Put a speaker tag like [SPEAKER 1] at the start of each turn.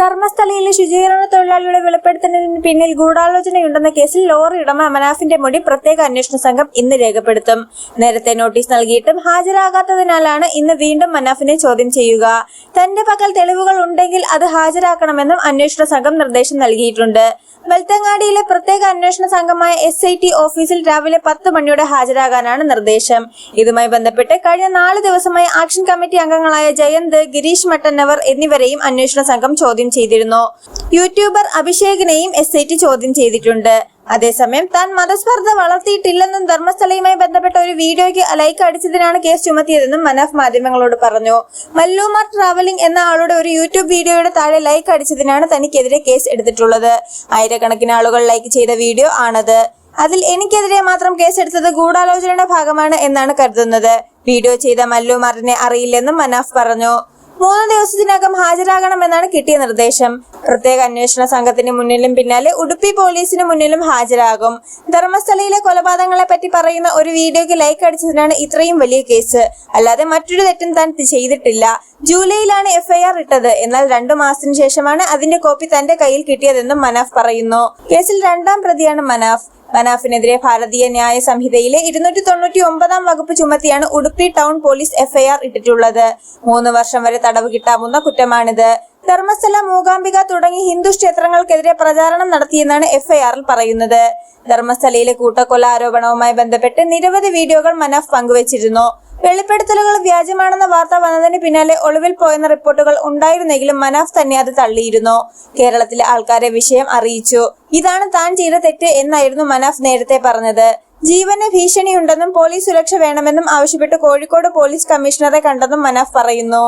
[SPEAKER 1] ധർമ്മസ്ഥലയിലെ ശുചീകരണ തൊഴിലാളിയുടെ വെളിപ്പെടുത്തലിന് പിന്നിൽ ഗൂഢാലോചനയുണ്ടെന്ന കേസിൽ ലോറി ഉടമ മനാഫിന്റെ മൊഴി പ്രത്യേക അന്വേഷണ സംഘം ഇന്ന് രേഖപ്പെടുത്തും. നേരത്തെ നോട്ടീസ് നൽകിയിട്ടും ഹാജരാകാത്തതിനാലാണ് ഇന്ന് വീണ്ടും മനാഫിനെ ചോദ്യം ചെയ്യുക. തന്റെ പക്കൽ തെളിവുകൾ ഉണ്ടെങ്കിൽ അത് ഹാജരാക്കണമെന്നും അന്വേഷണ സംഘം നിർദ്ദേശം നൽകിയിട്ടുണ്ട്. ബെൽത്തങ്ങാടിയിലെ പ്രത്യേക അന്വേഷണ സംഘമായ SIT ഓഫീസിൽ രാവിലെ 10 മണിയോടെ ഹാജരാകാനാണ് നിർദ്ദേശം. ഇതുമായി ബന്ധപ്പെട്ട് കഴിഞ്ഞ 4 ദിവസമായി ആക്ഷൻ കമ്മിറ്റി അംഗങ്ങളായ ജയന്ത്, ഗിരീഷ് മട്ടന്നവർ എന്നിവരെയും അന്വേഷണ സംഘം ചോദ്യം ചെയ്തിരുന്നു. യൂട്യൂബർ അഭിഷേകിനെയും SIT ചോദ്യം ചെയ്തിട്ടുണ്ട്. അതേസമയം താൻ മതസ്പർദ്ധ വളർത്തിയിട്ടില്ലെന്നും ധർമ്മസ്ഥലയുമായി ബന്ധപ്പെട്ട ഒരു വീഡിയോയ്ക്ക് ലൈക്ക് അടിച്ചതിനാണ് കേസ് ചുമത്തിയതെന്നും മനാഫ് മാധ്യമങ്ങളോട് പറഞ്ഞു. മല്ലൂമാർ ട്രാവലിംഗ് എന്ന ആളുടെ ഒരു യൂട്യൂബ് വീഡിയോയുടെ താഴെ ലൈക്ക് അടിച്ചതിനാണ് തനിക്കെതിരെ കേസ് എടുത്തിട്ടുള്ളത്. ആയിരക്കണക്കിന് ആളുകൾ ലൈക്ക് ചെയ്ത വീഡിയോ ആണത്. അതിൽ എനിക്കെതിരെ മാത്രം കേസെടുത്തത് ഗൂഢാലോചനയുടെ ഭാഗമാണ് എന്നാണ് കരുതുന്നത്. വീഡിയോ ചെയ്ത മല്ലൂമാറിനെ അറിയില്ലെന്നും മനാഫ് പറഞ്ഞു. 3 ദിവസത്തിനകം ഹാജരാകണമെന്നാണ് കിട്ടിയ നിർദ്ദേശം. പ്രത്യേക അന്വേഷണ സംഘത്തിന് മുന്നിലും പിന്നാലെ ഉടുപ്പി പോലീസിന് മുന്നിലും ഹാജരാകും. ധർമ്മസ്ഥലയിലെ കൊലപാതകങ്ങളെ പറ്റി പറയുന്ന ഒരു വീഡിയോയ്ക്ക് ലൈക്ക് അടിച്ചതിനാണ് ഇത്രയും വലിയ കേസ്. അല്ലാതെ മറ്റൊരു തെറ്റും താൻ ചെയ്തിട്ടില്ല. ജൂലൈയിലാണ് FIR ഇട്ടത്. എന്നാൽ 2 മാസത്തിനു ശേഷമാണ് അതിന്റെ കോപ്പി തന്റെ കയ്യിൽ കിട്ടിയതെന്നും മനാഫ് പറയുന്നു. കേസിൽ 2ാം പ്രതിയാണ് മനാഫ്. മനാഫിനെതിരെ ഭാരതീയ ന്യായ സംഹിതയിലെ 299 വകുപ്പ് ചുമത്തിയാണ് ഉടുപ്പി ടൗൺ പോലീസ് FIR ഇട്ടിട്ടുള്ളത്. 3 വർഷം വരെ തടവ് കിട്ടാവുന്ന കുറ്റമാണിത്. ധർമ്മസ്ഥല, മൂകാംബിക തുടങ്ങി ഹിന്ദു ക്ഷേത്രങ്ങൾക്കെതിരെ പ്രചാരണം നടത്തിയെന്നാണ് FIR-ൽ പറയുന്നത്. ധർമ്മസ്ഥലയിലെ കൂട്ടക്കൊല ആരോപണവുമായി ബന്ധപ്പെട്ട് നിരവധി വീഡിയോകൾ മനാഫ് പങ്കുവച്ചിരുന്നു. വെളിപ്പെടുത്തലുകൾ വ്യാജമാണെന്ന വാർത്ത വന്നതിന് പിന്നാലെ ഒളിവിൽ പോയെന്ന റിപ്പോർട്ടുകൾ ഉണ്ടായിരുന്നെങ്കിലും മനാഫ് തന്നെ അത് തള്ളിയിരുന്നു. കേരളത്തിലെ ആൾക്കാരെ വിഷയം അറിയിച്ചു. ഇതാണ് താൻ ചെയ്ത തെറ്റ് എന്നായിരുന്നു മനാഫ് നേരത്തെ പറഞ്ഞത്. ജീവന് ഭീഷണിയുണ്ടെന്നും പോലീസ് സുരക്ഷ വേണമെന്നും ആവശ്യപ്പെട്ട് കോഴിക്കോട് പോലീസ് കമ്മീഷണറെ കണ്ടെന്നും മനാഫ് പറയുന്നു.